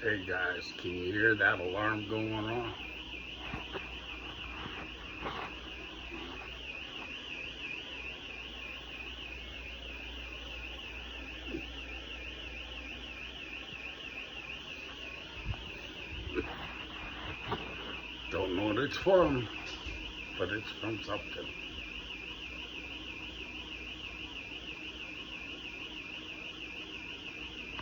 Hey guys, can you hear that alarm going on? Don't know what it's from, but it's from something.